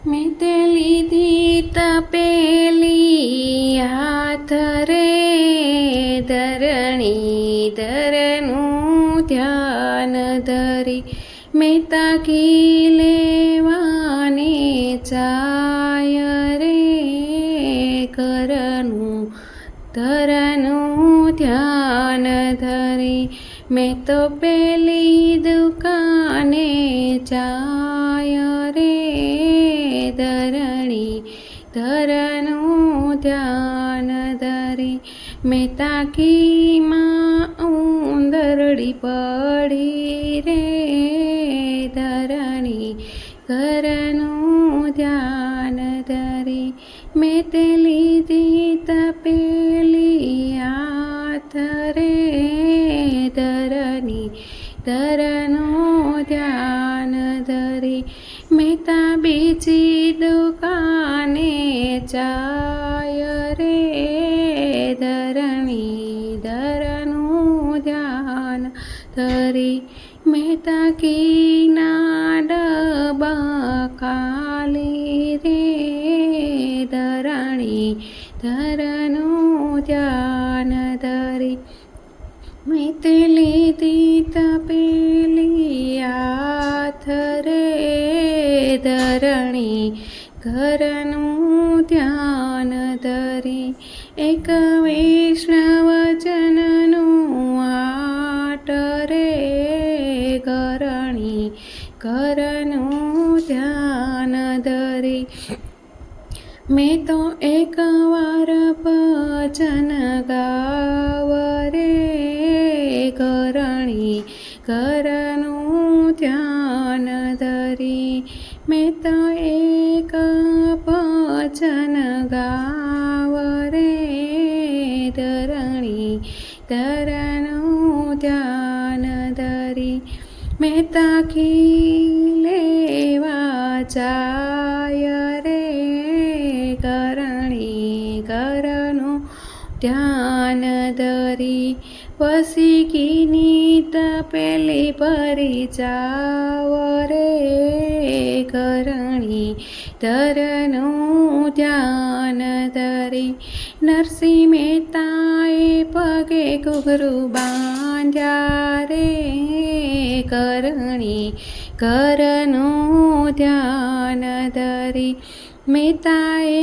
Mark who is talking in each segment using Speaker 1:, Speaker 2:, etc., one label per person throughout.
Speaker 1: મેં તે લીધી તપેલી હાથ રે, ધરણી ધરનું ધ્યાન ધરી, મેં તાકી લેવાને ચાય રે, ધરનું ધ્યાન ધરી, મેં તો પેલી દુકાને જાય રે, ધરનું ધ્યાન ધરી, મેં તાકીમાં ઉંદરડી પડી રે, ઘરનું ધ્યાન ધરી, મેં તે લીધી તપેલી હાથ રે, ધરનું ધ્યાન ધરી, મેં તા બીજી દુકાને જાય રે, ધરનું ધ્યાન ધરી, મેં તા ઘીના ડબ્બા ખાલી રે, ધરનું ધ્યાન ધરી, મેં તે લીધી તપેલી હાથ રે, ઘરનું ધ્યાન ધરી, એક વૈષ્ણવજનનું આટ રે, ઘરનું ધ્યાન ધરી, મેં તો એક વાર ભજન ગાવ રે, ઘરનું ધ્યાન ધરી, મેં તો એક ભજન ગાવ રે, ધરનું ધ્યાન ધરી, મેં તાકી લેવા જાય રે, ઘરનું ધ્યાન ધરી, વસી ઘીની તપેલી ભરી જાવ રે, ધરનું ધ્યાન ધરી, નરસિંહ મહેતાએ પગે ઘૂઘરું બાંધ્યા રે, ઘરનું ધ્યાન ધરી, મહેતાએ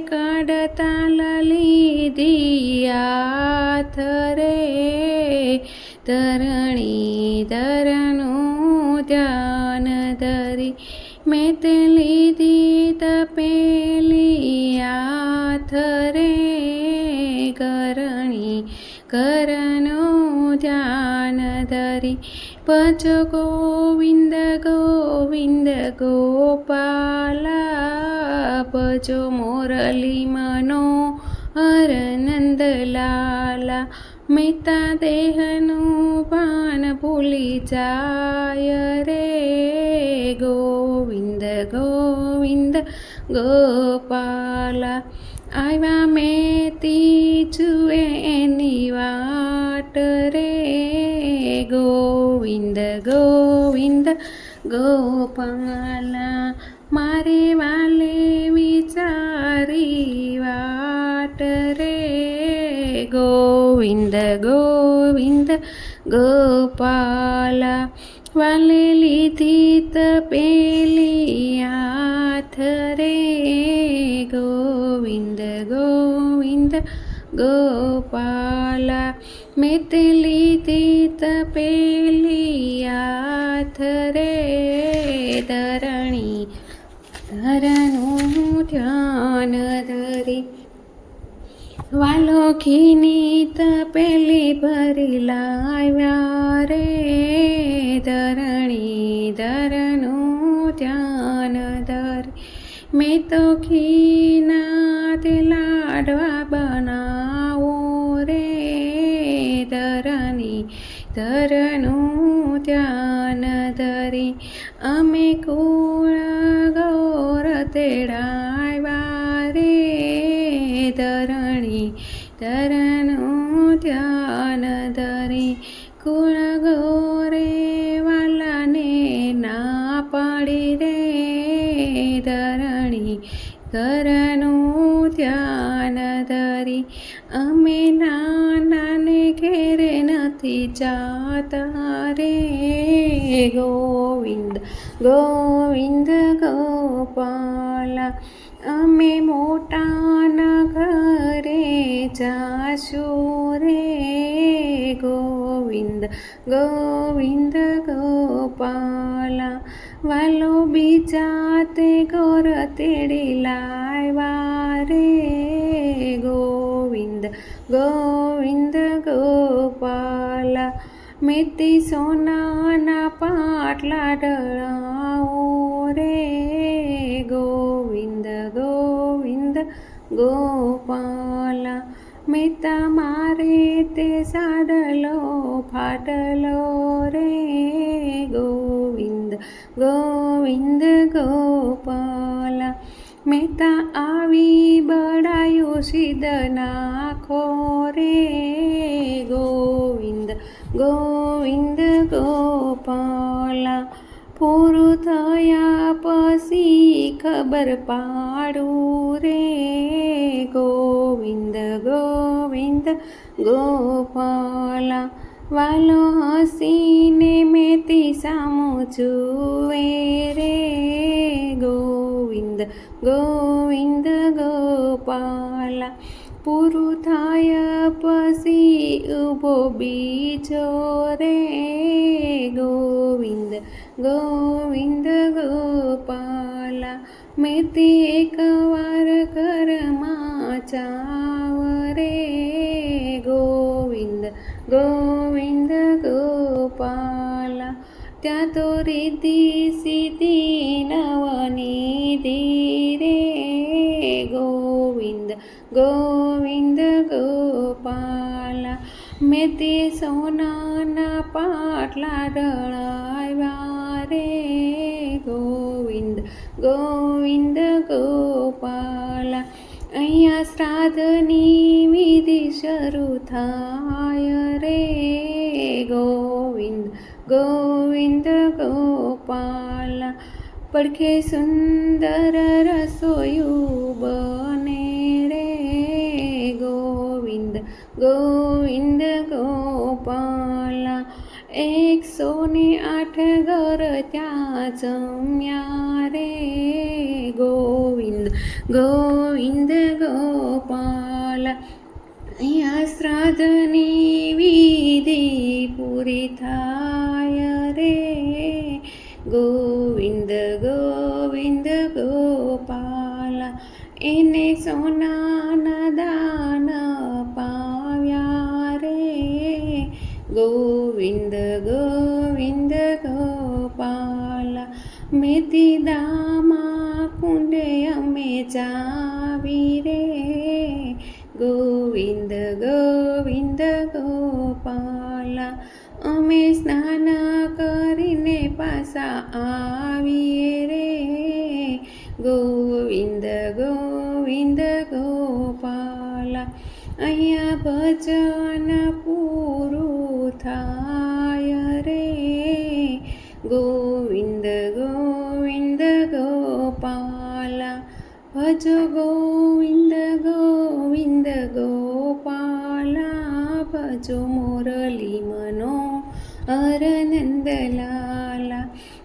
Speaker 1: કડતાલ લીધી હાથ રે, ધરનું ધ્યાન ધરી, મેં તે લીધી તપેલી હાથ રે, ઘરનું ધ્યાન ધરી, ભજો ગોવિંદ ગોવિંદ ગોપાલા, ભજો મોરલી મનોહર નંદલાલા, મેં તા દેહનું ભાન ભૂલી જાય રે, ગોવિંદ ગોવિંદ ગોપાલા, આવ્યા મેં તીજુએ એની વાટ રે, ગોવિંદ ગોવિંદ ગોપાલા, મારે વાલે વિચારી વાટ રે, ગોવિંદ ગોવિંદ ગોપાલા, વાલે લીધી તપેલી હાથ રે, ગોવિંદ ગોવિંદ ગોપાલા, મેં તે લીધી તપેલી હાથ રે, ધરનું ધ્યાન ધરી, વાલો ઘીની તપેલી ભરી લાવ્યા રે, ધરનું ધ્યાન ધરી, મેં તો ઘીના તે લાડવા બનાવો રે, ધરનું ધ્યાન ધરી, અમે કુળ ગૌર તેડાવ્યા રે, ધરનું ધ્યાન ધરી, કુળ ગૌરે વાલાને ના પાડી ઘરનું ધ્યાન ધરી અમે નાનાને ઘેરે નથી જાતા રે. ગોવિંદ ગોવિંદ ગોપાલા અમે મોટાના ઘરે જાશું રે. ગોવિંદ ગોવિંદ ગોપાલા વાલો બીજા તે ઘર તેડી લાવ્યા રે. ગોવિંદ ગોવિંદ ગોપાલા મેથી સોનાના પાટલા ઢળાવો રે. ગોવિંદ ગોવિંદ ગોપાલા મેતા મારે તે સાડલો ફાટલો રે. ગોવિંદ ગોવિંદ ગોપાલા મેતા આવી બળાયું સિદ્ધ નાખો રે. ગોવિંદ ગોવિંદ ગોપાલા પૂરું થયા પછી ખબર પાડું રે. ગોવિંદ ગોવિંદ ગોપાલા વાલો હસીને મેથી સામું જુએ રે. ગોવિંદ ગોવિંદ ગોપાલા પૂરું થાય પછી ઊભો બીજો રે. ગોવિંદ ગોવિંદ ગોપાલા મેથી એકવાર ઘરમાં ચાવ રે. ગોવિંદ ગોવિંદ ગોપાલા ત્યાં તો રીતિ સીધી નવનીધી રે. ગોવિંદ ગોવિંદ ગોપાલા મેથી સોનાના પાટલા ઢળાવ્યા રે. ગોવિંદ ગોવિંદ ગોપાલા અહીંયા શ્રાદ્ધની વિધિ શરૂ થાય રે. ગોવિંદ ગોવિંદ ગોપાલા પડખે સુંદર રસોયું બને રે. ગોવિંદ ગોવિંદ ગોપાલા 108 ઘર ત્યાં જમ્યા રે. ગોવિંદ ગોવિંદ ગોપાલા અહીંયા શ્રાદ્ધની વિધિ પૂરી થાય રે. ગોવિંદ ગોવિંદ ગોપાલા એને સોનાના દાન પાવ્યા રે. ગોવિંદ ગોવિંદ ગોપાલા મેથી દામા કુંડે અમે જાવી રે. ગોવિંદ ગોવિંદ ગોપાલા અમે સ્નાન કરીને પાછા આવીએ રે. ગોવિંદ ગોવિંદ ગોપાલા અહીંયા ભજન પૂરું થાય રે. ગોવિંદ ગોવિંદ ગોપાલા ભજો ગોવિંદ ગોવિંદ ગોપાલા ભજો મુરલી મનો અરનંદલાલા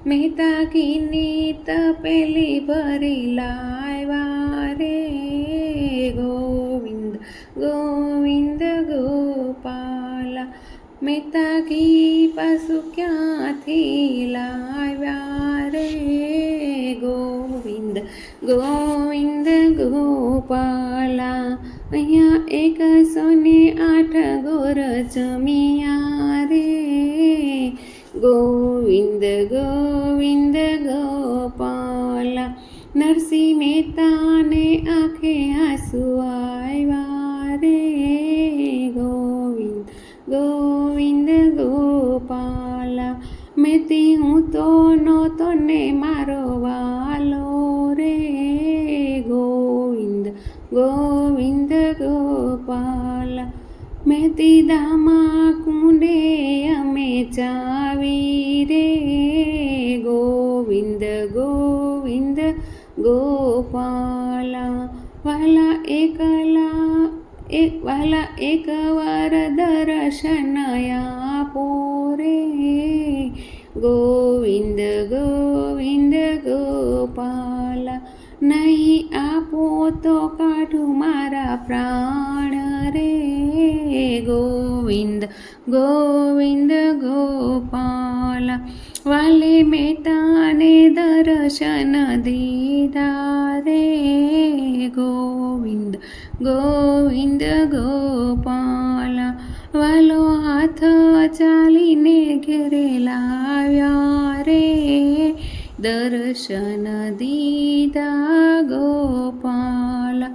Speaker 1: મહેતા કીની તપેલી ભરી લાવ્યા રે. ગોવિંદ ગોવિંદ ગોપાલા મહેતા ઘી પાછું ક્યાંથી લાવ્યા રે. ગોવિંદ ગોવિંદ ગોપાલા અહીંયા 108 ગોર જમ્યા રે. ગોવિંદ ગોવિંદ ગોપાલા નરસિંહ મહેતાને આંખે આંસુ આવ્યા રે. ગોવિંદ ગોવિંદ ગોપાલા મેથી હું તો નહોતો ને મારો વાલો રે. ગોવિંદ ગોવિંદ ગોપાલા મેથી દામા કુંડે અમે જાવી રે. ગોવિંદ ગોવિંદ ગોપાલા વહાલા એકવાર દર્શન આપો રે ગોવિંદ ગોવિંદ ગોપાલા નહીં આપો તો કાઢું મારા પ્રાણ રે ગોવિંદ ગોવિંદ ગોપાલા વાલે મેતાને દર્શન દીધા રે ગોવિંદ ગોવિંદ ગોપાલા વાલો હાથ ચાલીને ઘેરે લાવ્યા રે દર્શન દીધા ગોપાલા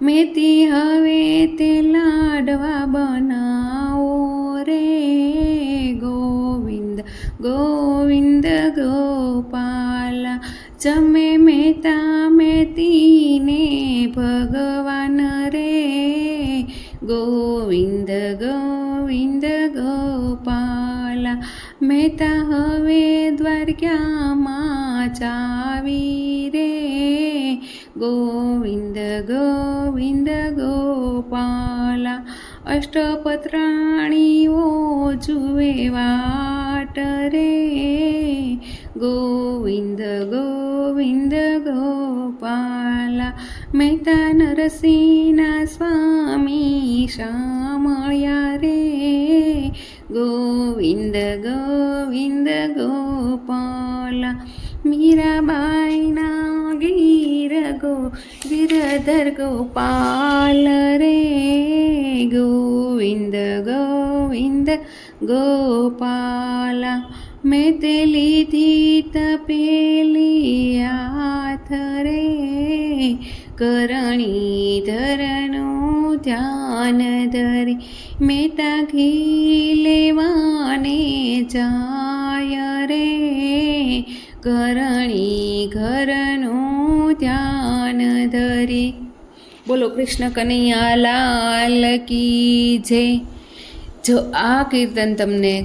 Speaker 1: મેથી હવે તે લાડવા બનાવો રે ગોવિંદ ગોવિંદ ગોપાલા જમે મેતા મેતીને ભગવાન રે ગોવિંદ ગોવિંદ ગોપાલા મેતા હવે દ્વારકામાં ચાવી રે ગોવિંદ ગોવિંદ ગોપાલા અષ્ટપત્રાણીઓ જુએ વાટ રે ગોવિંદ ગોવિંદ ગોપાલા મહેતા નરસિંહના સ્વામી શામળ્યા રે ગોવિંદ ગોવિંદ ગોપાલા મીરાબાઈના ગિરધર ગોપાલ રે ગોવિંદ ગોવિંદ ગોપાલા મેં તે લીધી તપેલી હાથ રે કરણી ધરનું ધ્યાન ધરી મેતા ઘી લેવાને જાય રે કરણી ઘરનું ધ્યાન ધરી. બોલો કૃષ્ણ કનૈયા લાલ કી જય. જો આ કીર્તન તમને